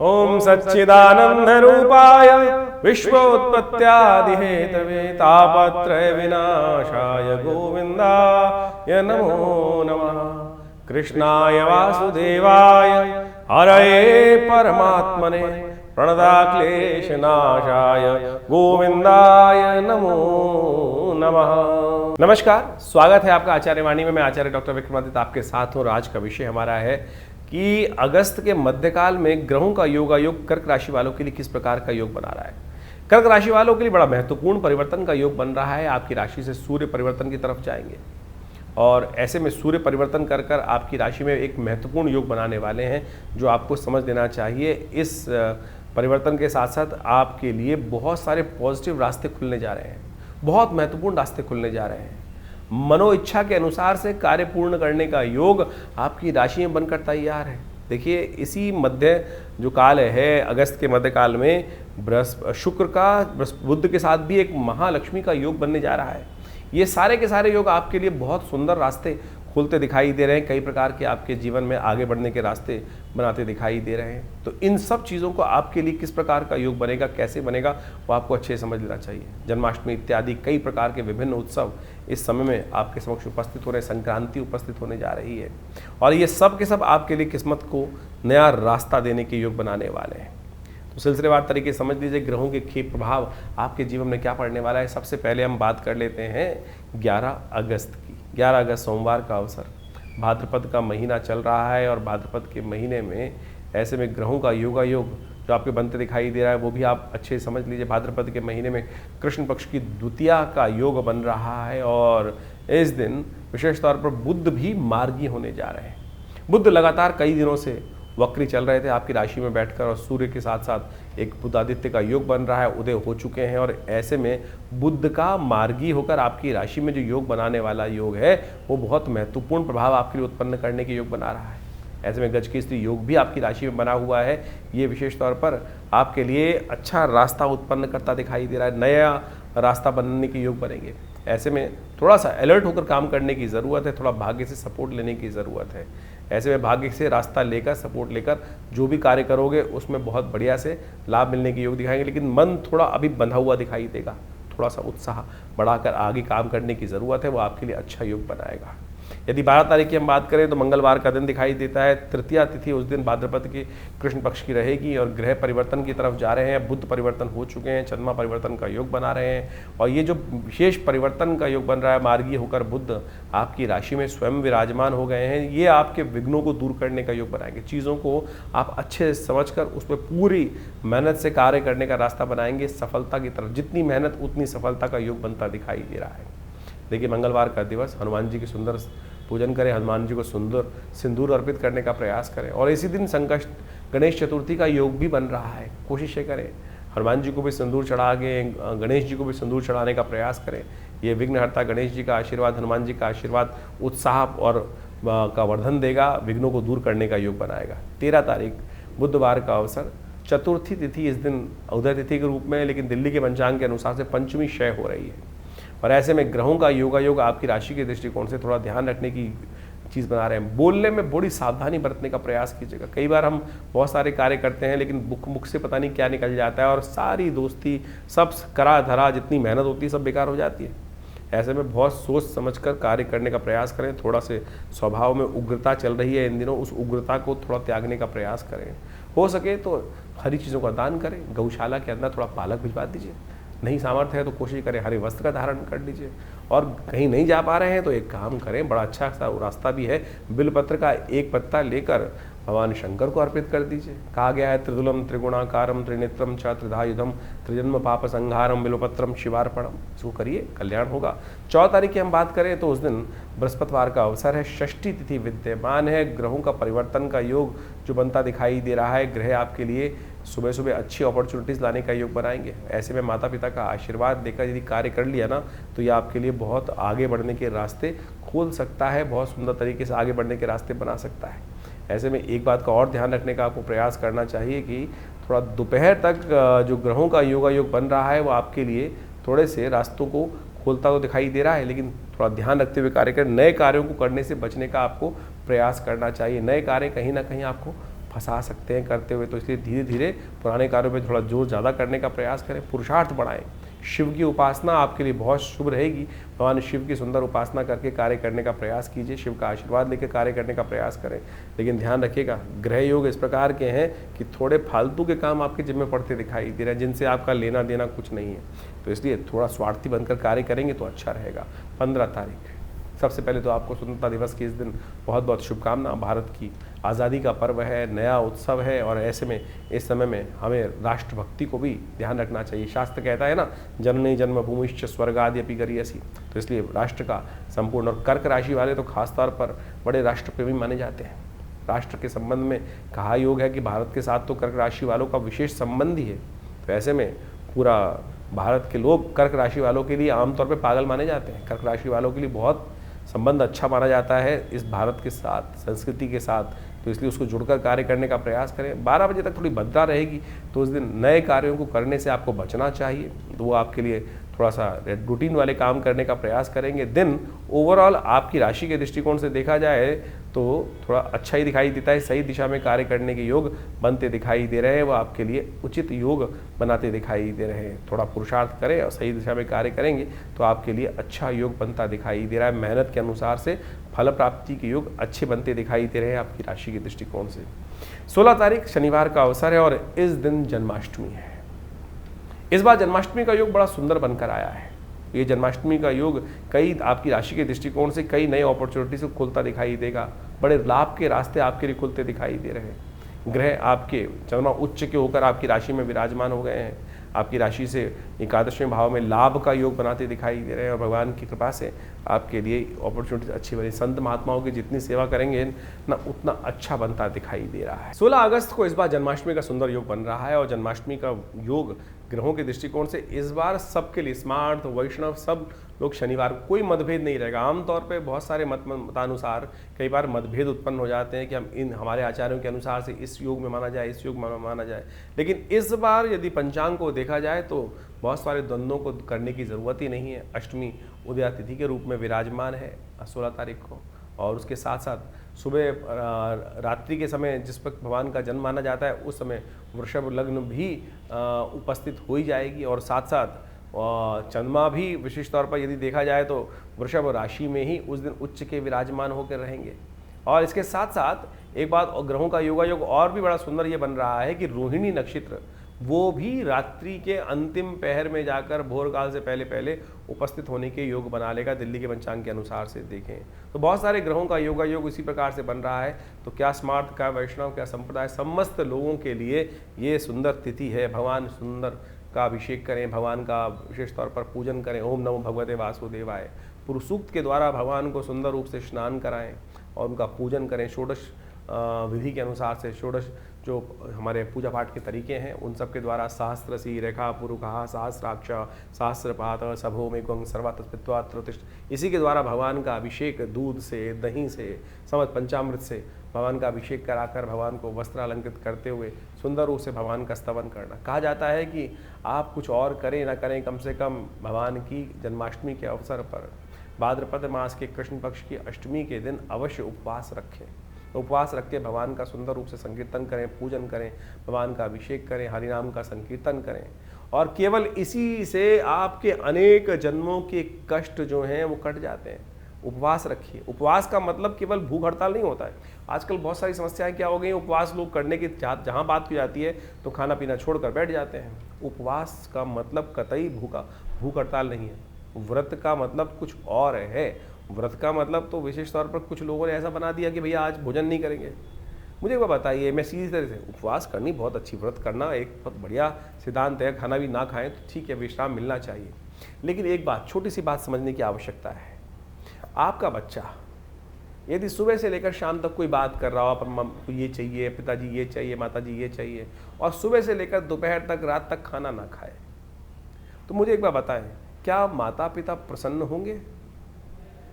ओम सच्चिदानंद रूपाय विश्वोत्पत्त्यादिहेतवे तापत्रय विनाशाय गोविंदाय नमो नमः। कृष्णाय वासुदेवाय हरये परमात्मने प्रणताक्लेशनाशाय गोविंदाय नमो नमः। नमस्कार, स्वागत है आपका आचार्य वाणी में। मैं आचार्य डॉक्टर विक्रमादित्य आपके साथ हूँ। आज का विषय हमारा है कि अगस्त के मध्यकाल में ग्रहों का योगायोग कर्क राशि वालों के लिए किस प्रकार का योग बना रहा है। कर्क राशि वालों के लिए बड़ा महत्वपूर्ण परिवर्तन का योग बन रहा है। आपकी राशि से सूर्य परिवर्तन की तरफ जाएंगे और ऐसे में सूर्य परिवर्तन कर कर आपकी राशि में एक महत्वपूर्ण योग बनाने वाले हैं, जो आपको समझ लेना चाहिए। इस परिवर्तन के साथ साथ आपके लिए बहुत सारे पॉजिटिव रास्ते खुलने जा रहे हैं, बहुत महत्वपूर्ण रास्ते खुलने जा रहे हैं। मनो इच्छा के अनुसार से कार्य पूर्ण करने का योग आपकी राशि में बनकर तैयार है। देखिए, इसी मध्य जो काल है, अगस्त के मध्य काल में शुक्र का बुध के साथ भी एक महालक्ष्मी का योग बनने जा रहा है। ये सारे के सारे योग आपके लिए बहुत सुंदर रास्ते खुलते दिखाई दे रहे हैं, कई प्रकार के आपके जीवन में आगे बढ़ने के रास्ते बनाते दिखाई दे रहे हैं। तो इन सब चीज़ों को आपके लिए किस प्रकार का योग बनेगा, कैसे बनेगा, वो आपको अच्छे से समझ लेना चाहिए। जन्माष्टमी इत्यादि कई प्रकार के विभिन्न उत्सव इस समय में आपके समक्ष उपस्थित हो रहे, संक्रांति उपस्थित होने जा रही है और ये सब के सब आपके लिए किस्मत को नया रास्ता देने के योग बनाने वाले हैं। तो सिलसिलेवार तरीके से समझ लीजिए ग्रहों के खेल प्रभाव आपके जीवन में क्या पड़ने वाला है। सबसे पहले हम बात कर लेते हैं 11 अगस्त की। 11 अगस्त सोमवार का अवसर, भाद्रपद का महीना चल रहा है और भाद्रपद के महीने में ऐसे में ग्रहों का योगायोग जो आपके बनते दिखाई दे रहा है वो भी आप अच्छे से समझ लीजिए। भाद्रपद के महीने में कृष्ण पक्ष की द्वितीया का योग बन रहा है और इस दिन विशेष तौर पर बुध भी मार्गी होने जा रहे हैं। बुध लगातार कई दिनों से वक्री चल रहे थे आपकी राशि में बैठकर और सूर्य के साथ साथ एक बुधादित्य का योग बन रहा है, उदय हो चुके हैं और ऐसे में बुध का मार्गी होकर आपकी राशि में जो योग बनाने वाला योग है वो बहुत महत्वपूर्ण प्रभाव आपके लिए उत्पन्न करने के योग बना रहा है। ऐसे में गज की स्त्री योग भी आपकी राशि में बना हुआ है। ये विशेष तौर पर आपके लिए अच्छा रास्ता उत्पन्न करता दिखाई दे रहा है, नया रास्ता बनने के योग बनेंगे। ऐसे में थोड़ा सा अलर्ट होकर काम करने की ज़रूरत है, थोड़ा भाग्य से सपोर्ट लेने की ज़रूरत है। ऐसे में भाग्य से रास्ता लेकर, सपोर्ट लेकर जो भी कार्य करोगे उसमें बहुत बढ़िया से लाभ मिलने के योग दिखाएंगे, लेकिन मन थोड़ा अभी बंधा हुआ दिखाई देगा। थोड़ा सा उत्साह बढ़ाकर आगे काम करने की ज़रूरत है, वो आपके लिए अच्छा योग बनाएगा। यदि 12 तारीख की हम बात करें तो मंगलवार का दिन दिखाई देता है। तृतीया तिथि उस दिन भाद्रपद के कृष्ण पक्ष की रहेगी और ग्रह परिवर्तन की तरफ जा रहे हैं। बुध परिवर्तन हो चुके हैं, चंद्रमा परिवर्तन का योग बना रहे हैं और ये जो विशेष परिवर्तन का योग बन रहा है, मार्गी होकर बुध आपकी राशि में स्वयं विराजमान हो गए हैं। ये आपके विघ्नों को दूर करने का योग बनाएंगे। चीज़ों को आप अच्छे से समझकर उसमें पूरी मेहनत से कार्य करने का रास्ता बनाएंगे। सफलता की तरफ जितनी मेहनत उतनी सफलता का योग बनता दिखाई दे रहा है। देखिए, मंगलवार का दिवस हनुमान जी की सुंदर पूजन करें, हनुमान जी को सुंदर सिंदूर अर्पित करने का प्रयास करें और इसी दिन संकष्ट गणेश चतुर्थी का योग भी बन रहा है। कोशिश करें हनुमान जी को भी सिंदूर चढ़ा के गणेश जी को भी सिंदूर चढ़ाने का प्रयास करें। ये विघ्नहर्ता गणेश जी का आशीर्वाद, हनुमान जी का आशीर्वाद उत्साह और का वर्धन देगा, विघ्नों को दूर करने का योग बनाएगा। 13 तारीख बुधवार का अवसर, चतुर्थी तिथि इस दिन उदय तिथि के रूप में, लेकिन दिल्ली के पंचांग के अनुसार से पंचमी क्षय हो रही है और ऐसे में ग्रहों का योगायोग आपकी राशि के दृष्टिकोण से थोड़ा ध्यान रखने की चीज़ बना रहे हैं। बोलने में बड़ी सावधानी बरतने का प्रयास कीजिएगा। कई बार हम बहुत सारे कार्य करते हैं लेकिन मुख से पता नहीं क्या निकल जाता है और सारी दोस्ती, सब करा धरा जितनी मेहनत होती है सब बेकार हो जाती है। ऐसे में बहुत सोच समझकर कार्य करने का प्रयास करें। थोड़ा से स्वभाव में उग्रता चल रही है इन दिनों, उस उग्रता को थोड़ा त्यागने का प्रयास करें। हो सके तो हरी चीज़ों का दान करें, गौशाला के अंदर थोड़ा पालक भिजवा दीजिए। नहीं सामर्थ्य है तो कोशिश करें हरे वस्त्र का धारण कर लीजिए और कहीं नहीं जा पा रहे हैं तो एक काम करें, बड़ा अच्छा सा रास्ता भी है, बिलपत्र का एक पत्ता लेकर भगवान शंकर को अर्पित कर दीजिए। कहा गया है त्रिदुलम त्रिगुणाकारम त्रिनेत्रम च त्रिधायुधम त्रिजन्म पाप संहारम बिल्वपत्रम शिवार्पणम। इसको करिए, कल्याण होगा। 14 तारीख की हम बात करें तो उस दिन बृहस्पतिवार का अवसर है, षष्ठी तिथि विद्यमान है। ग्रहों का परिवर्तन का योग जो बनता दिखाई दे रहा है, ग्रह आपके लिए सुबह सुबह अच्छी अपॉर्चुनिटीज़ लाने का योग बनाएंगे। ऐसे में माता पिता का आशीर्वाद देकर यदि कार्य कर लिया ना तो ये आपके लिए बहुत आगे बढ़ने के रास्ते खोल सकता है, बहुत सुंदर तरीके से आगे बढ़ने के रास्ते बना सकता है। ऐसे में एक बात का और ध्यान रखने का आपको प्रयास करना चाहिए कि थोड़ा दोपहर तक जो ग्रहों का योगायोग बन रहा है वो आपके लिए थोड़े से रास्तों को खोलता तो दिखाई दे रहा है, लेकिन थोड़ा ध्यान रखते हुए कार्य करें। नए कार्यों को करने से बचने का आपको प्रयास करना चाहिए। नए कार्य कहीं ना कहीं आपको फंसा सकते हैं करते हुए। तो इसलिए धीरे धीरे पुराने कार्यों पे थोड़ा जोर ज़्यादा करने का प्रयास करें, पुरुषार्थ बढ़ाएं। शिव की उपासना आपके लिए बहुत शुभ रहेगी। भगवान शिव की सुंदर उपासना करके कार्य करने का प्रयास कीजिए, शिव का आशीर्वाद लेकर कार्य करने का प्रयास करें। लेकिन ध्यान रखिएगा, ग्रह योग इस प्रकार के हैं कि थोड़े फालतू के काम आपके जिम्मे पड़ते दिखाई दे रहे हैं, जिनसे आपका लेना देना कुछ नहीं है। तो इसलिए थोड़ा स्वार्थी बनकर कार्य करेंगे तो अच्छा रहेगा। 15 तारीख, सबसे पहले तो आपको स्वतंत्रता दिवस की इस दिन बहुत बहुत शुभकामना। भारत की आज़ादी का पर्व है, नया उत्सव है, और ऐसे में इस समय में हमें राष्ट्रभक्ति को भी ध्यान रखना चाहिए। शास्त्र कहता है ना, जननी जन्मभूमिश्च स्वर्गाद्यपि गरीयसी। तो इसलिए राष्ट्र का संपूर्ण, और कर्क राशि वाले तो खासतौर पर बड़े राष्ट्रप्रेमी माने जाते हैं। राष्ट्र के संबंध में कहा योग है कि भारत के साथ तो कर्क राशि वालों का विशेष संबंध ही है। तो ऐसे में पूरा भारत के लोग कर्क राशि वालों के लिए आमतौर पर पागल माने जाते हैं। कर्क राशि वालों के लिए बहुत संबंध अच्छा माना जाता है इस भारत के साथ, संस्कृति के साथ। तो इसलिए उसको जुड़कर कार्य करने का प्रयास करें। 12 बजे तक थोड़ी भद्रा रहेगी, तो उस दिन नए कार्यों को करने से आपको बचना चाहिए। तो वो आपके लिए थोड़ा सा रूटीन वाले काम करने का प्रयास करेंगे। दिन ओवरऑल आपकी राशि के दृष्टिकोण से देखा जाए तो थोड़ा अच्छा ही दिखाई देता है। सही दिशा में कार्य करने के योग बनते दिखाई दे रहे हैं, वो आपके लिए उचित योग बनाते दिखाई दे रहे हैं। थोड़ा पुरुषार्थ करें और सही दिशा में कार्य करेंगे तो आपके लिए अच्छा योग बनता दिखाई दे रहा है। मेहनत के अनुसार से फल प्राप्ति के योग अच्छे बनते दिखाई दे रहे हैं आपकी राशि के दृष्टिकोण से। 16 तारीख शनिवार का अवसर है और इस दिन जन्माष्टमी है। इस बार जन्माष्टमी का योग बड़ा सुंदर बनकर आया है। ये जन्माष्टमी का योग कई आपकी राशि के दृष्टिकोण से कई नए अपॉर्चुनिटी से खुलता दिखाई देगा। बड़े लाभ के रास्ते आपके लिए खुलते दिखाई दे रहे हैं। ग्रह आपके चंद्रमा उच्च के होकर आपकी राशि में विराजमान हो गए हैं। आपकी राशि से एकादशवें भाव में लाभ का योग बनाते दिखाई दे रहे हैं और भगवान की कृपा से आपके लिए अपॉर्चुनिटी अच्छी बनी। संत महात्माओं की जितनी सेवा करेंगे ना उतना अच्छा बनता दिखाई दे रहा है। 16 अगस्त को इस बार जन्माष्टमी का सुंदर योग बन रहा है और जन्माष्टमी का योग ग्रहों के दृष्टिकोण से इस बार सबके लिए स्मार्ट वैष्णव सब लोग शनिवार को कोई मतभेद नहीं रहेगा। आमतौर पे बहुत सारे मतानुसार कई बार मतभेद उत्पन्न हो जाते हैं कि हम इन हमारे आचार्यों के अनुसार से इस योग में माना जाए, इस योग में माना जाए। लेकिन इस बार यदि पंचांग को देखा जाए तो बहुत सारे द्वंद्वों को करने की ज़रूरत ही नहीं है। अष्टमी उदया तिथि के रूप में विराजमान है 16 तारीख को, और उसके साथ साथ सुबह रात्रि के समय जिस वक्त भगवान का जन्म माना जाता है उस समय वृषभ लग्न भी उपस्थित हो ही जाएगी। और साथ साथ चंद्रमा भी विशेष तौर पर यदि देखा जाए तो वृषभ राशि में ही उस दिन उच्च के विराजमान होकर रहेंगे। और इसके साथ साथ एक बात, ग्रहों का योगायोग और भी बड़ा सुंदर ये बन रहा है कि रोहिणी नक्षत्र वो भी रात्रि के अंतिम पहर में जाकर भोर काल से पहले पहले उपस्थित होने के योग बना लेगा। दिल्ली के पंचांग के अनुसार से देखें तो बहुत सारे ग्रहों का योगायोग इसी प्रकार से बन रहा है। तो क्या स्मार्ट, क्या वैष्णव, क्या संप्रदाय, समस्त लोगों के लिए ये सुंदर तिथि है। भगवान सुंदर का अभिषेक करें, भगवान का विशेष तौर पर पूजन करें। ओम नमो भगवते वासुदेवाय पुरुष सूक्त के द्वारा भगवान को सुंदर रूप से स्नान कराएं और उनका पूजन करें। षोडश विधि के अनुसार से षोडश जो हमारे पूजा पाठ के तरीके हैं उन सब के द्वारा सहस्रसी रेखा पुरुखा सहस्राक्ष सहस्रपात सभो में गंग सर्वात्मत्वात्रोतिष्ठ, इसी के द्वारा भगवान का अभिषेक दूध से, दही से, समस्त पंचामृत से भगवान का अभिषेक कराकर भगवान को वस्त्र अलंकृत करते हुए सुंदर रूप से भगवान का स्तवन करना। कहा जाता है कि आप कुछ और करें ना करें, कम से कम भगवान की जन्माष्टमी के अवसर पर भाद्रपद मास के कृष्ण पक्ष की अष्टमी के दिन अवश्य उपवास रखें। उपवास रख के भगवान का सुंदर रूप से संकीर्तन करें, पूजन करें, भगवान का अभिषेक करें, हरिनाम का संकीर्तन करें और केवल इसी से आपके अनेक जन्मों के कष्ट जो हैं वो कट जाते हैं। उपवास रखिए। उपवास का मतलब केवल भूख हड़ताल नहीं होता है। आजकल बहुत सारी समस्याएं क्या हो गई, उपवास लोग करने की जहाँ बात की जाती है तो खाना पीना छोड़कर बैठ जाते हैं। उपवास का मतलब कतई भूख हड़ताल नहीं है। व्रत का मतलब कुछ और है। व्रत का मतलब तो विशेष तौर पर कुछ लोगों ने ऐसा बना दिया कि भैया आज भोजन नहीं करेंगे। मुझे वो बताइए, मैं सीधी तरह से उपवास करनी बहुत अच्छी, व्रत करना एक बहुत बढ़िया सिद्धांत है। खाना भी ना खाएं तो ठीक है, विश्राम मिलना चाहिए। लेकिन एक बात, छोटी सी बात समझने की आवश्यकता है। आपका बच्चा यदि सुबह से लेकर शाम तक कोई बात कर रहा हो, अपन ये चाहिए, पिताजी ये चाहिए, माताजी ये चाहिए, और सुबह से लेकर दोपहर तक, रात तक खाना ना खाए, तो मुझे एक बात बताएं, क्या माता पिता प्रसन्न होंगे?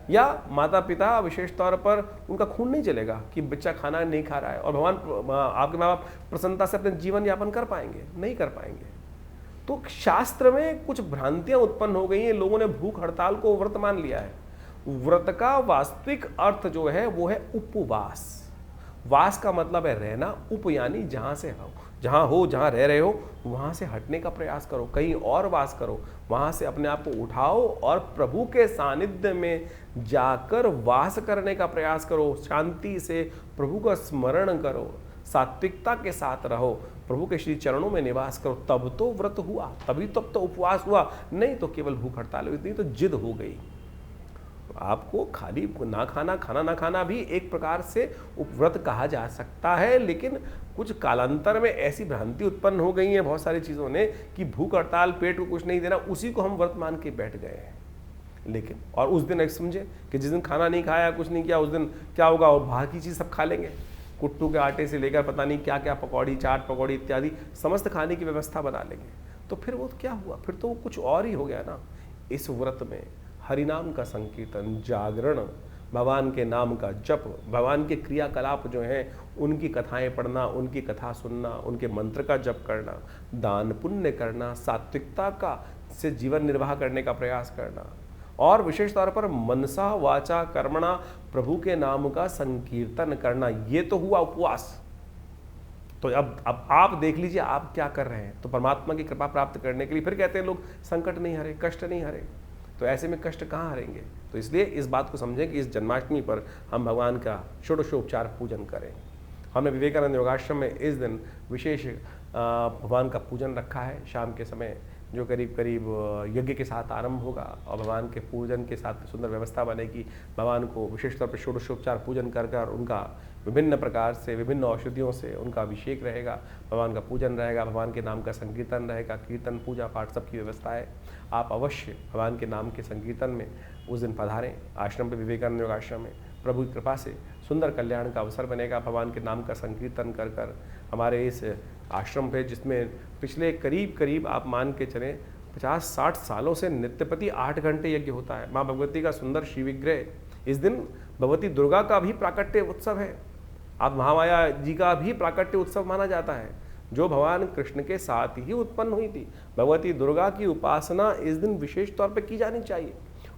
या माता पिता विशेष तौर पर उनका खून नहीं चलेगा कि बच्चा खाना नहीं खा रहा है, और भगवान आपके माँ बाप प्रसन्नता से अपने जीवन यापन कर पाएंगे? नहीं कर पाएंगे। तो शास्त्र में कुछ भ्रांतियां उत्पन्न हो गई हैं। लोगों ने भूख हड़ताल को व्रत मान लिया है। व्रत का वास्तविक अर्थ जो है वो है उपवास। वास का मतलब है रहना, उप यानी जहाँ से हो, जहाँ रह रहे हो वहाँ से हटने का प्रयास करो, कहीं और वास करो, वहाँ से अपने आप को उठाओ और प्रभु के सानिध्य में जाकर वास करने का प्रयास करो। शांति से प्रभु का स्मरण करो, सात्विकता के साथ रहो, प्रभु के श्री चरणों में निवास करो, तब तो व्रत हुआ, तभी तब तो उपवास हुआ, नहीं तो केवल भूख हड़ताल हुई, नहीं तो जिद हो गई। आपको खाली ना खाना, खाना ना खाना भी एक प्रकार से उपव्रत कहा जा सकता है, लेकिन कुछ कालांतर में ऐसी भ्रांति उत्पन्न हो गई है बहुत सारी चीज़ों ने कि भूख हड़ताल, पेट को कुछ नहीं देना, उसी को हम व्रत मान के बैठ गए हैं। लेकिन और उस दिन एक समझे कि जिस दिन खाना नहीं खाया, कुछ नहीं किया, उस दिन क्या होगा, और बाहर की चीज़ सब खा लेंगे, कुट्टू के आटे से लेकर पता नहीं क्या क्या, पकौड़ी, चाट पकौड़ी इत्यादि समस्त खाने की व्यवस्था बना लेंगे। तो फिर वो क्या हुआ, फिर तो वो कुछ और ही हो गया ना। इस व्रत में हरिनाम का संकीर्तन, जागरण, भगवान के नाम का जप, भगवान के क्रियाकलाप जो हैं उनकी कथाएं पढ़ना, उनकी कथा सुनना, उनके मंत्र का जप करना, दान पुण्य करना, सात्विकता का से जीवन निर्वाह करने का प्रयास करना, और विशेष तौर पर मनसा वाचा कर्मणा प्रभु के नाम का संकीर्तन करना, ये तो हुआ उपवास। तो अब आप देख लीजिए आप क्या कर रहे हैं। तो परमात्मा की कृपा प्राप्त करने के लिए फिर कहते हैं लोग संकट नहीं हरे, कष्ट नहीं हरे, तो ऐसे में कष्ट कहाँ हरेंगे। तो इसलिए इस बात को समझें कि इस जन्माष्टमी पर हम भगवान का षोडशोपचार पूजन करें। हमने विवेकानंद योगाश्रम में इस दिन विशेष भगवान का पूजन रखा है, शाम के समय जो करीब करीब यज्ञ के साथ आरंभ होगा और भगवान के पूजन के साथ सुंदर व्यवस्था बनेगी। भगवान को विशेष तौर पर षोडशोपचार पूजन कर कर उनका विभिन्न प्रकार से, विभिन्न औषधियों से उनका अभिषेक रहेगा, भगवान का पूजन रहेगा, भगवान के नाम का संकीर्तन रहेगा, कीर्तन पूजा पाठ सबकी व्यवस्था है। आप अवश्य भगवान के नाम के संकीर्तन में उस दिन पधारें आश्रम पे, विवेकानंद योग आश्रम में। प्रभु की कृपा से सुंदर कल्याण का अवसर बनेगा। भगवान के नाम का संकीर्तन कर कर हमारे इस आश्रम पे, जिसमें पिछले करीब आप मान के चलें 50-60 सालों से नित्यपति 8 घंटे यज्ञ होता है। माँ भगवती का सुंदर शिव विग्रह, इस दिन भगवती दुर्गा का भी प्राकट्य उत्सव है, आप महामाया जी का भी प्राकट्य उत्सव माना जाता है, जो भगवान कृष्ण के साथ ही उत्पन्न हुई थी। भगवती दुर्गा की उपासना इस दिन विशेष तौर पर की जानी चाहिए,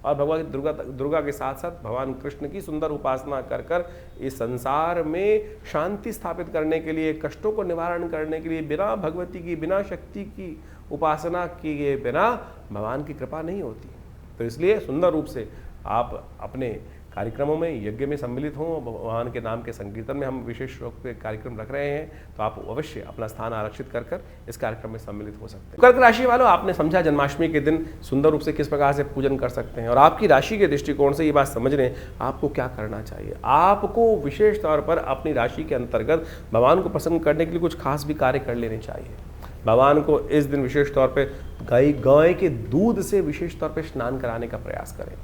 और भगवती दुर्गा के साथ साथ भगवान कृष्ण की सुंदर उपासना कर कर इस संसार में शांति स्थापित करने के लिए, कष्टों को निवारण करने के लिए, बिना भगवती की, बिना शक्ति की उपासना किए बिना भगवान की कृपा नहीं होती। तो इसलिए सुंदर रूप से आप अपने कार्यक्रमों में, यज्ञ में सम्मिलित हों। भगवान के नाम के संकीर्तन में हम विशेष रूप से कार्यक्रम रख रहे हैं, तो आप अवश्य अपना स्थान आरक्षित कर कर इस कार्यक्रम में सम्मिलित हो सकते हैं। कर्क राशि वालों, आपने समझा जन्माष्टमी के दिन सुंदर रूप से किस प्रकार से पूजन कर सकते हैं, और आपकी राशि के दृष्टिकोण से ये बात समझ रहे हैं आपको क्या करना चाहिए। आपको विशेष तौर पर अपनी राशि के अंतर्गत भगवान को प्रसन्न करने के लिए कुछ खास भी कार्य कर लेने चाहिए। भगवान को इस दिन विशेष तौर पर गाय के दूध से विशेष तौर पर स्नान कराने का प्रयास करें।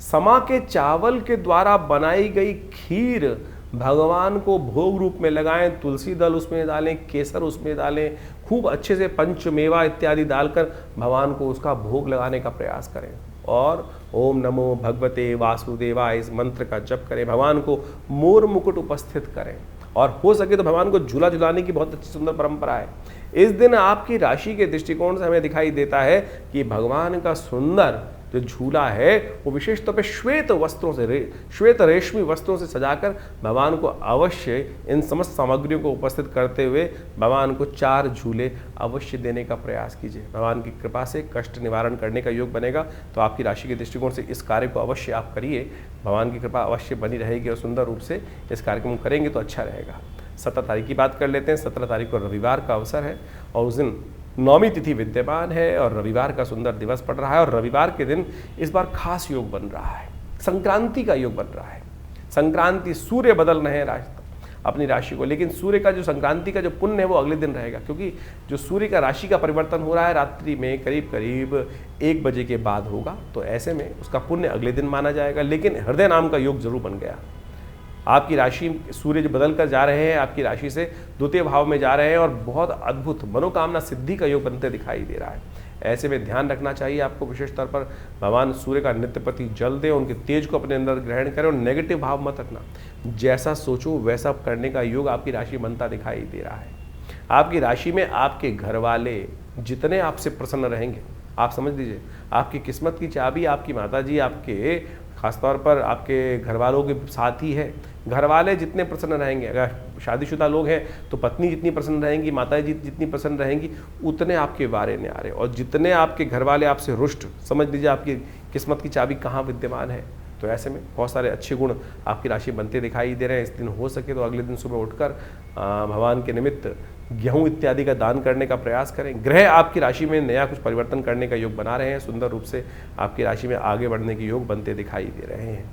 समा के चावल के द्वारा बनाई गई खीर भगवान को भोग रूप में लगाएं, तुलसी दल उसमें डालें, केसर उसमें डालें, खूब अच्छे से पंचमेवा इत्यादि डालकर भगवान को उसका भोग लगाने का प्रयास करें, और ओम नमो भगवते वासुदेवाय इस मंत्र का जप करें। भगवान को मोर मुकुट उपस्थित करें, और हो सके तो भगवान को झूला झुलाने की बहुत अच्छी सुंदर परंपरा है। इस दिन आपकी राशि के दृष्टिकोण से हमें दिखाई देता है कि भगवान का सुंदर जो झूला है वो विशेष तौर पर श्वेत वस्त्रों से, श्वेत रेशमी वस्त्रों से सजाकर भगवान को अवश्य इन समस्त सामग्रियों को उपस्थित करते हुए भगवान को 4 झूले अवश्य देने का प्रयास कीजिए। भगवान की कृपा से कष्ट निवारण करने का योग बनेगा। तो आपकी राशि के दृष्टिकोण से इस कार्य को अवश्य आप करिए, भगवान की कृपा अवश्य बनी रहेगी और सुंदर रूप से इस कार्यक्रम को करेंगे तो अच्छा रहेगा। 17 तारीख की बात कर लेते हैं। 17 तारीख को रविवार का अवसर है और उस दिन 9वीं तिथि विद्यमान है और रविवार का सुंदर दिवस पड़ रहा है, और रविवार के दिन इस बार खास योग बन रहा है, संक्रांति का योग बन रहा है। संक्रांति, सूर्य बदल रहे हैं अपनी राशि को, लेकिन सूर्य का जो संक्रांति का जो पुण्य है वो अगले दिन रहेगा, क्योंकि जो सूर्य का राशि का परिवर्तन हो रहा है रात्रि में करीब 1 बजे के बाद होगा, तो ऐसे में उसका पुण्य अगले दिन माना जाएगा। लेकिन हृदय नाम का योग जरूर बन गया। आपकी राशि, सूर्य जो बदल कर जा रहे हैं आपकी राशि से द्वितीय भाव में जा रहे हैं, और बहुत अद्भुत मनोकामना सिद्धि का योग बनते दिखाई दे रहा है। ऐसे में ध्यान रखना चाहिए आपको, विशेष तौर पर भगवान सूर्य का नित्यपति जल दें, उनके तेज को अपने अंदर ग्रहण करें और नेगेटिव भाव मत रखना। जैसा सोचो वैसा करने का योग आपकी राशि बनता दिखाई दे रहा है। आपकी राशि में आपके घर वाले जितने आपसे प्रसन्न रहेंगे, आप समझ लीजिए आपकी किस्मत की चाबी आपकी माता जी आपके खासतौर पर आपके घर वालों के साथ ही है। घर वाले जितने प्रसन्न रहेंगे, अगर शादीशुदा लोग हैं तो पत्नी जितनी प्रसन्न रहेंगी, माता जी जितनी प्रसन्न रहेंगी, उतने आपके बारे में आ रहे, और जितने आपके घर वाले आपसे रुष्ट, समझ लीजिए आपकी किस्मत की चाबी कहाँ विद्यमान है। तो ऐसे में बहुत सारे अच्छे गुण आपकी राशि बनते दिखाई दे रहे हैं। इस दिन हो सके तो अगले दिन सुबह उठकर भगवान के निमित्त गेहूं इत्यादि का दान करने का प्रयास करें। ग्रह आपकी राशि में नया कुछ परिवर्तन करने का योग बना रहे हैं, सुंदर रूप से आपकी राशि में आगे बढ़ने के योग बनते दिखाई दे रहे हैं।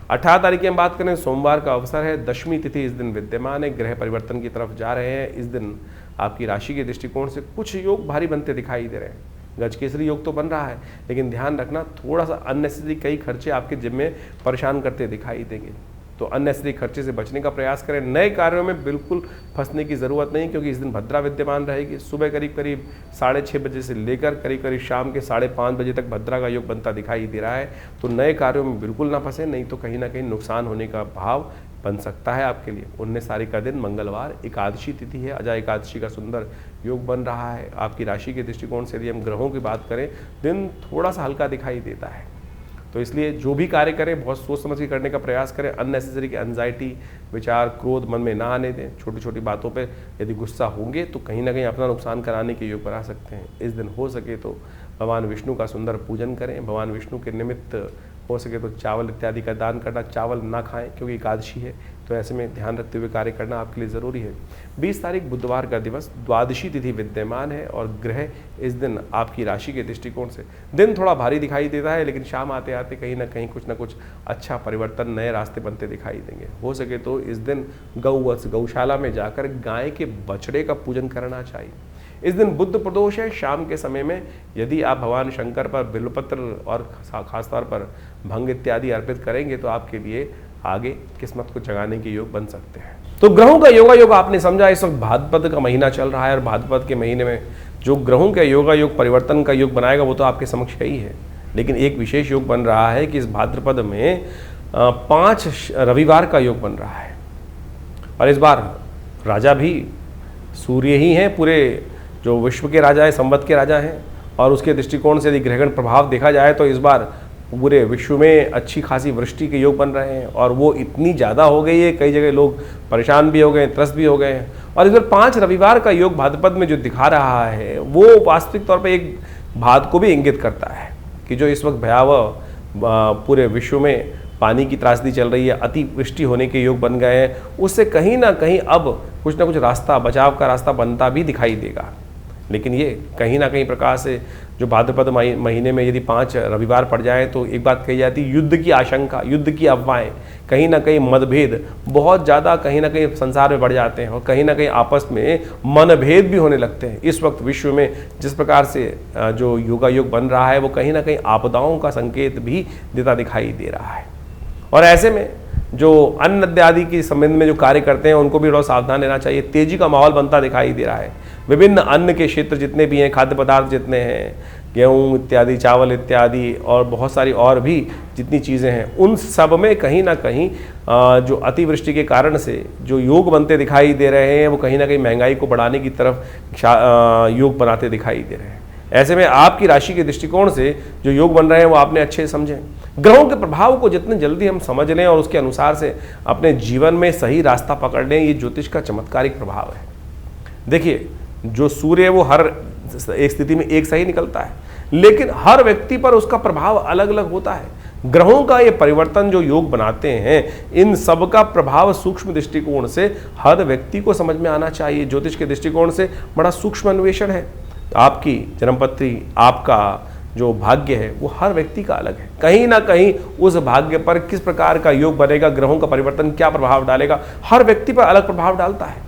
18 तारीख की हम बात करें, सोमवार का अवसर है, दशमी तिथि इस दिन विद्यमान है, ग्रह परिवर्तन की तरफ जा रहे हैं। इस दिन आपकी राशि के दृष्टिकोण से कुछ योग भारी बनते दिखाई दे रहे हैं। गजकेसरी योग तो बन रहा है, लेकिन ध्यान रखना थोड़ा सा अननेसेसरी कई खर्चे आपके जिम में परेशान करते दिखाई देंगे, तो अननेसेसरी खर्चे से बचने का प्रयास करें। नए कार्यों में बिल्कुल फंसने की ज़रूरत नहीं, क्योंकि इस दिन भद्रा विद्यमान रहेगी। सुबह करीब करीब 6:30 बजे से लेकर करीब करीब शाम के 5:30 बजे तक भद्रा का योग बनता दिखाई दे रहा है। तो नए कार्यों में बिल्कुल ना फंसे, नहीं तो कहीं ना कहीं नुकसान होने का भाव बन सकता है आपके लिए। 19 तारीख का दिन मंगलवार, एकादशी तिथि है, अजय एकादशी का सुंदर योग बन रहा है। आपकी राशि के दृष्टिकोण से यदि हम ग्रहों की बात करें, दिन थोड़ा सा हल्का दिखाई देता है, तो इसलिए जो भी कार्य करें बहुत सोच समझ के करने का प्रयास करें। अननेसेसरी की एंजाइटी, विचार, क्रोध मन में ना आने दें। छोटी छोटी बातों पे यदि गुस्सा होंगे तो कहीं ना कहीं अपना नुकसान कराने के योग बना सकते हैं। इस दिन हो सके तो भगवान विष्णु का सुंदर पूजन करें। भगवान विष्णु के निमित्त हो सके तो चावल इत्यादि का दान करना। चावल ना खाएं क्योंकि एकादशी है, तो ऐसे में ध्यान रखते हुए कार्य करना आपके लिए ज़रूरी है। 20 तारीख बुधवार का दिवस, द्वादशी तिथि विद्यमान है, और ग्रह इस दिन आपकी राशि के दृष्टिकोण से दिन थोड़ा भारी दिखाई देता है, लेकिन शाम आते आते कहीं ना कहीं कुछ ना कुछ अच्छा परिवर्तन, नए रास्ते बनते दिखाई देंगे। हो सके तो इस दिन गौशाला में जाकर गाय के बछड़े का पूजन करना चाहिए। इस दिन बुध प्रदोष है। शाम के समय में यदि आप भगवान शंकर पर बिल्वपत्र और खासतौर पर भंग इत्यादि अर्पित करेंगे तो आपके लिए आगे किस्मत को जगाने के योग बन सकते हैं। तो ग्रहों का योगा योग आपने समझा। इस वक्त भाद्रपद का महीना चल रहा है, और भाद्रपद के महीने में जो ग्रहों का योगा योग परिवर्तन का योग बनाएगा वो तो आपके समक्ष ही है, लेकिन एक विशेष योग बन रहा है कि इस भाद्रपद में 5 रविवार का योग बन रहा है, और इस बार राजा भी सूर्य ही हैं, पूरे जो विश्व के राजा है, संवत के राजा हैं, और उसके दृष्टिकोण से यदि ग्रहण प्रभाव देखा जाए तो इस बार पूरे विश्व में अच्छी खासी वृष्टि के योग बन रहे हैं, और वो इतनी ज़्यादा हो गई है, कई जगह लोग परेशान भी हो गए, त्रस्त भी हो गए हैं। और इस बार 5 रविवार का योग भाद्रपद में जो दिखा रहा है वो वास्तविक तौर पर एक बात को भी इंगित करता है कि जो इस वक्त भयावह पूरे विश्व में पानी की त्रासदी चल रही है, अतिवृष्टि होने के योग बन गए हैं, उससे कहीं ना कहीं अब कुछ ना कुछ रास्ता, बचाव का रास्ता बनता भी दिखाई देगा। लेकिन ये कहीं ना कहीं प्रकार से जो भाद्रपद महीने में यदि 5 रविवार पड़ जाए तो एक बात कही जाती है, युद्ध की आशंका, युद्ध की अफवाहें, कहीं ना कहीं मतभेद बहुत ज़्यादा कहीं ना कहीं संसार में बढ़ जाते हैं, और कहीं ना कहीं आपस में मनभेद भी होने लगते हैं। इस वक्त विश्व में जिस प्रकार से जो योगा योग बन रहा है वो कहीं ना कहीं आपदाओं का संकेत भी देता दिखाई दे रहा है। और ऐसे में जो अन्न इत्यादि के संबंध में जो कार्य करते हैं उनको भी थोड़ा सावधान रहना चाहिए। तेजी का माहौल बनता दिखाई दे रहा है। विभिन्न अन्न के क्षेत्र जितने भी हैं, खाद्य पदार्थ जितने हैं, गेहूँ इत्यादि, चावल इत्यादि, और बहुत सारी और भी जितनी चीज़ें हैं, उन सब में कहीं ना कहीं जो अतिवृष्टि के कारण से जो योग बनते दिखाई दे रहे हैं वो कहीं ना कहीं महंगाई को बढ़ाने की तरफ योग बनाते दिखाई दे रहे हैं। ऐसे में आपकी राशि के दृष्टिकोण से जो योग बन रहे हैं वो आपने अच्छे समझें। ग्रहों के प्रभाव को जितने जल्दी हम समझ लें और उसके अनुसार से अपने जीवन में सही रास्ता पकड़ लें, ये ज्योतिष का चमत्कारिक प्रभाव है। देखिए, जो सूर्य है वो हर एक स्थिति में एक सही निकलता है, लेकिन हर व्यक्ति पर उसका प्रभाव अलग अलग होता है। ग्रहों का ये परिवर्तन जो योग बनाते हैं, इन सब का प्रभाव सूक्ष्म दृष्टिकोण से हर व्यक्ति को समझ में आना चाहिए। ज्योतिष के दृष्टिकोण से बड़ा सूक्ष्म अन्वेषण है। आपकी जन्मपत्री, आपका जो भाग्य है वो हर व्यक्ति का अलग है। कहीं ना कहीं उस भाग्य पर किस प्रकार का योग बनेगा, ग्रहों का परिवर्तन क्या प्रभाव डालेगा, हर व्यक्ति पर अलग प्रभाव डालता है।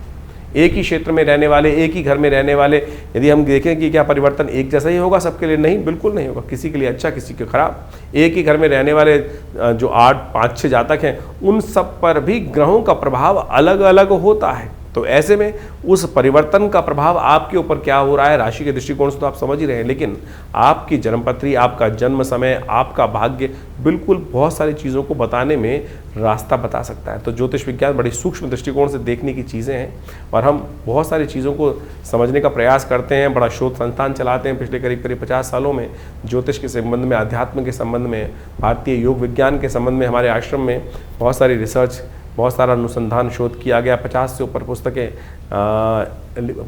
एक ही क्षेत्र में रहने वाले, एक ही घर में रहने वाले, यदि हम देखें कि क्या परिवर्तन एक जैसा ही होगा सबके लिए? नहीं, बिल्कुल नहीं होगा। किसी के लिए अच्छा, किसी के खराब। एक ही घर में रहने वाले जो 8, 5, 6 जातक हैं, उन सब पर भी ग्रहों का प्रभाव अलग अलग होता है। तो ऐसे में उस परिवर्तन का प्रभाव आपके ऊपर क्या हो रहा है, राशि के दृष्टिकोण से तो आप समझ ही रहे हैं, लेकिन आपकी जन्मपत्री, आपका जन्म समय, आपका भाग्य बिल्कुल बहुत सारी चीज़ों को बताने में रास्ता बता सकता है। तो ज्योतिष विज्ञान बड़ी सूक्ष्म दृष्टिकोण से देखने की चीज़ें हैं और हम बहुत सारी चीज़ों को समझने का प्रयास करते हैं। बड़ा शोध संस्थान चलाते हैं पिछले करीब 50 सालों में। ज्योतिष के संबंध में, अध्यात्म के संबंध में, भारतीय योग विज्ञान के संबंध में हमारे आश्रम में बहुत सारी रिसर्च, बहुत सारा अनुसंधान शोध किया गया। 50 से ऊपर पुस्तकें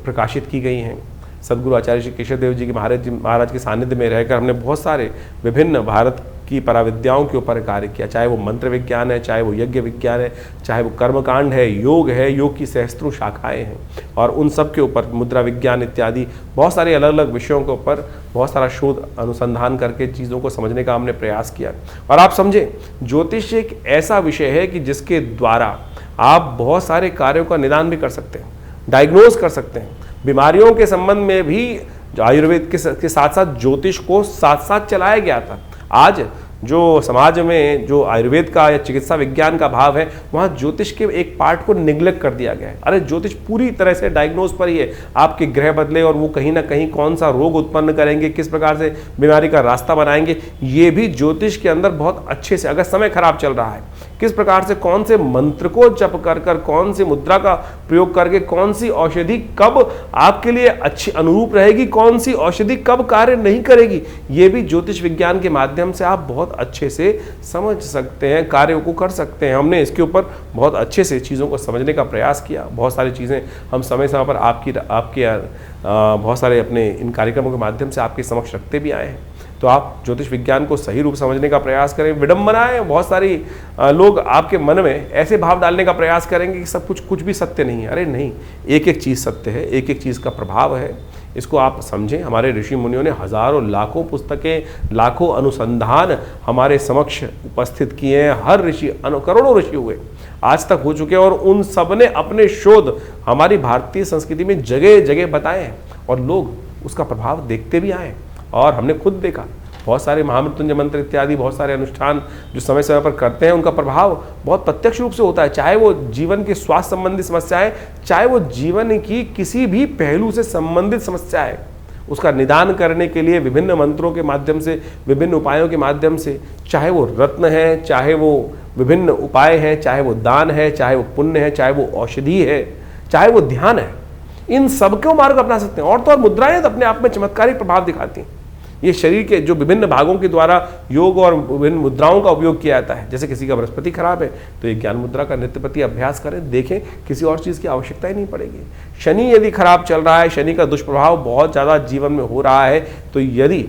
प्रकाशित की गई हैं। सदगुरु आचार्य श्री केशव देव जी के महाराज के सानिध्य में रहकर हमने बहुत सारे विभिन्न भारत की पराविद्याओं के ऊपर कार्य किया, चाहे वो मंत्र विज्ञान है, चाहे वो यज्ञ विज्ञान है, चाहे वो कर्मकांड है, योग की सहस्त्रों शाखाएं हैं और उन सब के ऊपर मुद्रा विज्ञान इत्यादि बहुत सारे अलग अलग विषयों के ऊपर बहुत सारा शोध अनुसंधान करके चीज़ों को समझने का हमने प्रयास किया। और आप समझें, ज्योतिष एक ऐसा विषय है कि जिसके द्वारा आप बहुत सारे कार्यों का निदान भी कर सकते हैं, डायग्नोज कर सकते हैं। बीमारियों के संबंध में भी आयुर्वेद के साथ साथ ज्योतिष को साथ साथ चलाया गया था। आज जो समाज में जो आयुर्वेद का या चिकित्सा विज्ञान का भाव है, वहाँ ज्योतिष के एक पार्ट को निग्लेक्ट कर दिया गया है। अरे ज्योतिष पूरी तरह से डायग्नोज पर ही है, आपके ग्रह बदले और वो कहीं ना कहीं कौन सा रोग उत्पन्न करेंगे, किस प्रकार से बीमारी का रास्ता बनाएंगे, ये भी ज्योतिष के अंदर बहुत अच्छे से, अगर समय खराब चल रहा है, किस प्रकार से कौन से मंत्र को जप कर कर, कौन सी मुद्रा का प्रयोग करके, कौन सी औषधि कब आपके लिए अच्छी अनुरूप रहेगी, कौन सी औषधि कब कार्य नहीं करेगी, ये भी ज्योतिष विज्ञान के माध्यम से आप बहुत अच्छे से समझ सकते हैं, कार्यों को कर सकते हैं। हमने इसके ऊपर बहुत अच्छे से चीज़ों को समझने का प्रयास किया। बहुत सारी चीज़ें हम समय समय पर आपके बहुत सारे अपने इन कार्यक्रमों के माध्यम से आपके समक्ष रखते भी आए हैं। तो आप ज्योतिष विज्ञान को सही रूप समझने का प्रयास करें। विडंबनाएं, बहुत सारी लोग आपके मन में ऐसे भाव डालने का प्रयास करेंगे कि सब कुछ भी सत्य नहीं है। अरे नहीं, एक एक चीज़ सत्य है, एक एक चीज़ का प्रभाव है। इसको आप समझें। हमारे ऋषि मुनियों ने हजारों लाखों पुस्तकें, लाखों अनुसंधान हमारे समक्ष उपस्थित किए हैं। हर ऋषि, करोड़ों ऋषि हुए आज तक हो चुके हैं और उन सब ने अपने शोध हमारी भारतीय संस्कृति में जगह जगह बताए हैं और लोग उसका प्रभाव देखते भी आए और हमने खुद देखा। बहुत सारे महामृत्युंजय मंत्र इत्यादि बहुत सारे अनुष्ठान जो समय समय पर करते हैं, उनका प्रभाव बहुत प्रत्यक्ष रूप से होता है। चाहे वो जीवन के स्वास्थ्य संबंधी समस्याएं, चाहे वो जीवन की किसी भी पहलू से संबंधित समस्या है, उसका निदान करने के लिए विभिन्न मंत्रों के माध्यम से, विभिन्न उपायों के माध्यम से, चाहे वो रत्न है, चाहे वो विभिन्न उपाय हैं, चाहे वो दान है, चाहे वो पुण्य है, चाहे वो औषधि है, चाहे वो ध्यान है, इन सबको मार्ग अपना सकते हैं। और तो और मुद्राएं अपने आप में चमत्कारी प्रभाव दिखाती हैं। ये शरीर के जो विभिन्न भागों के द्वारा योग और विभिन्न मुद्राओं का उपयोग किया जाता है। जैसे किसी का बृहस्पति खराब है तो ये ज्ञान मुद्रा का नित्यप्रति अभ्यास करें, देखें, किसी और चीज़ की आवश्यकता ही नहीं पड़ेगी। शनि यदि खराब चल रहा है, शनि का दुष्प्रभाव बहुत ज़्यादा जीवन में हो रहा है, तो यदि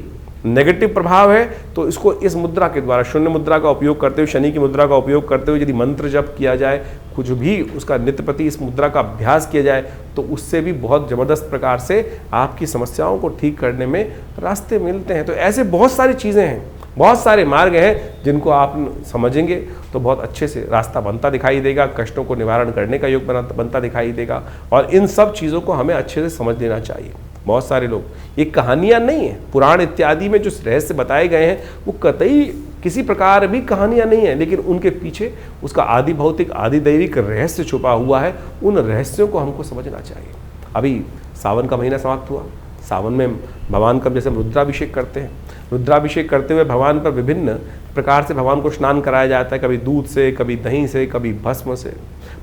नेगेटिव प्रभाव है तो इसको इस मुद्रा के द्वारा, शून्य मुद्रा का उपयोग करते हुए, शनि की मुद्रा का उपयोग करते हुए यदि मंत्र जप किया जाए, कुछ भी उसका नित्य प्रति इस मुद्रा का अभ्यास किया जाए, तो उससे भी बहुत ज़बरदस्त प्रकार से आपकी समस्याओं को ठीक करने में रास्ते मिलते हैं। तो ऐसे बहुत सारी चीज़ें हैं, बहुत सारे मार्ग हैं जिनको आप समझेंगे तो बहुत अच्छे से रास्ता बनता दिखाई देगा, कष्टों को निवारण करने का योग बनता दिखाई देगा। और इन सब चीज़ों को हमें अच्छे से समझ लेना चाहिए। बहुत सारे लोग, ये कहानियाँ नहीं है, पुराण इत्यादि में जो रहस्य बताए गए हैं वो कतई किसी प्रकार भी कहानियाँ नहीं है, लेकिन उनके पीछे उसका आदि भौतिक, आदि दैविक रहस्य छुपा हुआ है। उन रहस्यों को हमको समझना चाहिए। अभी सावन का महीना समाप्त हुआ। सावन में भगवान का जैसे हम रुद्राभिषेक करते हैं, रुद्राभिषेक करते हुए भगवान पर विभिन्न प्रकार से भगवान को स्नान कराया जाता है, कभी दूध से, कभी दही से, कभी भस्म से।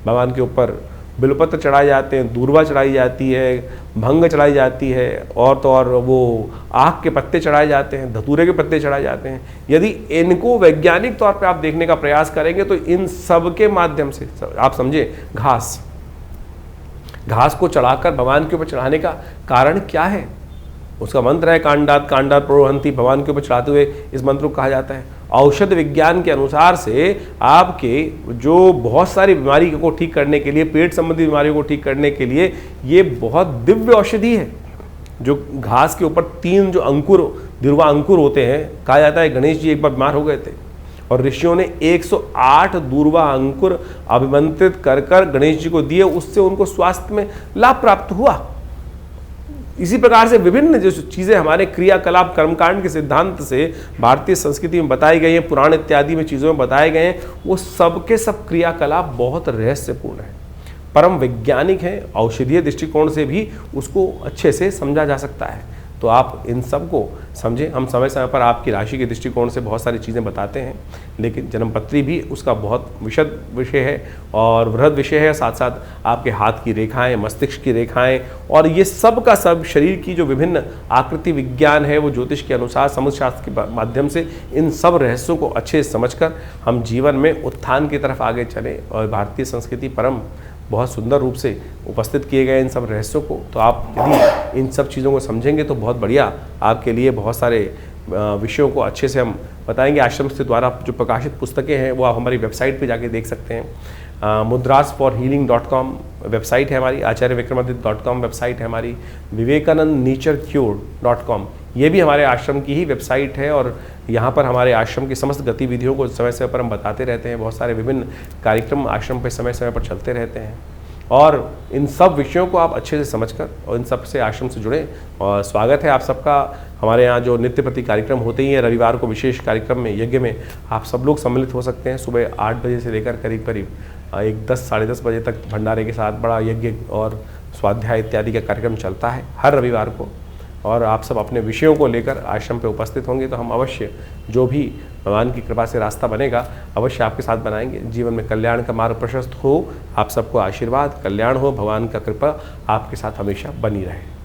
भगवान के ऊपर बिलपत्र चढ़ाए जाते हैं, दूर्वा चढ़ाई जाती है, भंग चढ़ाई जाती है, और तो और वो आक के पत्ते चढ़ाए जाते हैं, धतूरे के पत्ते चढ़ाए जाते हैं। यदि इनको वैज्ञानिक तौर पे आप देखने का प्रयास करेंगे तो इन सब के माध्यम से आप समझे, घास को चढ़ाकर भगवान के ऊपर चढ़ाने का कारण क्या है? उसका मंत्र है कांडात कांडात प्रोहंती। भगवान के ऊपर चढ़ाते हुए इस मंत्र को कहा जाता है। औषध विज्ञान के अनुसार से आपके जो बहुत सारी बीमारी को ठीक करने के लिए, पेट संबंधी बीमारियों को ठीक करने के लिए ये बहुत दिव्य औषधि है। जो घास के ऊपर 3 जो अंकुर, दिरवा अंकुर होते हैं, कहा जाता है गणेश जी एक बार बीमार हो गए थे और ऋषियों ने 108 दूर्वा अंकुर अभिमंत्रित कर कर गणेश जी को दिए, उससे उनको स्वास्थ्य में लाभ प्राप्त हुआ। इसी प्रकार से विभिन्न जो चीज़ें हमारे क्रियाकलाप कर्मकांड के सिद्धांत से भारतीय संस्कृति में बताई गई हैं, पुराण इत्यादि में चीज़ों में बताए गए हैं, वो सब के सब क्रियाकलाप बहुत रहस्यपूर्ण है। परम वैज्ञानिक हैं, औषधीय दृष्टिकोण से भी उसको अच्छे से समझा जा सकता है। तो आप इन सब को समझें। हम समय समय पर आपकी राशि के दृष्टिकोण से बहुत सारी चीज़ें बताते हैं, लेकिन जन्मपत्री भी उसका बहुत विशद विषय है और वृहद विषय है। साथ साथ आपके हाथ की रेखाएं, मस्तिष्क की रेखाएं और ये सब का सब शरीर की जो विभिन्न आकृति विज्ञान है, वो ज्योतिष के अनुसार समुद्र शास्त्र के माध्यम से इन सब रहस्यों को अच्छे से समझकर हम जीवन में उत्थान की तरफ आगे चलें। और भारतीय संस्कृति परम बहुत सुंदर रूप से उपस्थित किए गए इन सब रहस्यों को, तो आप यदि इन सब चीज़ों को समझेंगे तो बहुत बढ़िया आपके लिए बहुत सारे विषयों को अच्छे से हम बताएंगे। आश्रम के द्वारा जो प्रकाशित पुस्तकें हैं वो आप हमारी वेबसाइट पे जाके देख सकते हैं। mudrasforhealing.com वेबसाइट है हमारी, acharyavickramaditya.com वेबसाइट है हमारी, vivekanandnaturecure.com ये भी हमारे आश्रम की ही वेबसाइट है। और यहाँ पर हमारे आश्रम की समस्त गतिविधियों को समय समय पर हम बताते रहते हैं। बहुत सारे विभिन्न कार्यक्रम आश्रम पर समय समय पर चलते रहते हैं और इन सब विषयों को आप अच्छे से समझकर और इन सब से आश्रम से जुड़ें। और स्वागत है आप सबका हमारे यहाँ जो नित्य प्रति कार्यक्रम होते ही हैं। रविवार को विशेष कार्यक्रम में, यज्ञ में आप सब लोग सम्मिलित हो सकते हैं। सुबह 8 बजे से लेकर करीब करीब 10 साढ़े 10 बजे तक भंडारे के साथ बड़ा यज्ञ और स्वाध्याय इत्यादि का कार्यक्रम चलता है हर रविवार को। और आप सब अपने विषयों को लेकर आश्रम पे उपस्थित होंगे तो हम अवश्य जो भी भगवान की कृपा से रास्ता बनेगा अवश्य आपके साथ बनाएंगे। जीवन में कल्याण का मार्ग प्रशस्त हो, आप सबको आशीर्वाद, कल्याण हो, भगवान का कृपा आपके साथ हमेशा बनी रहे।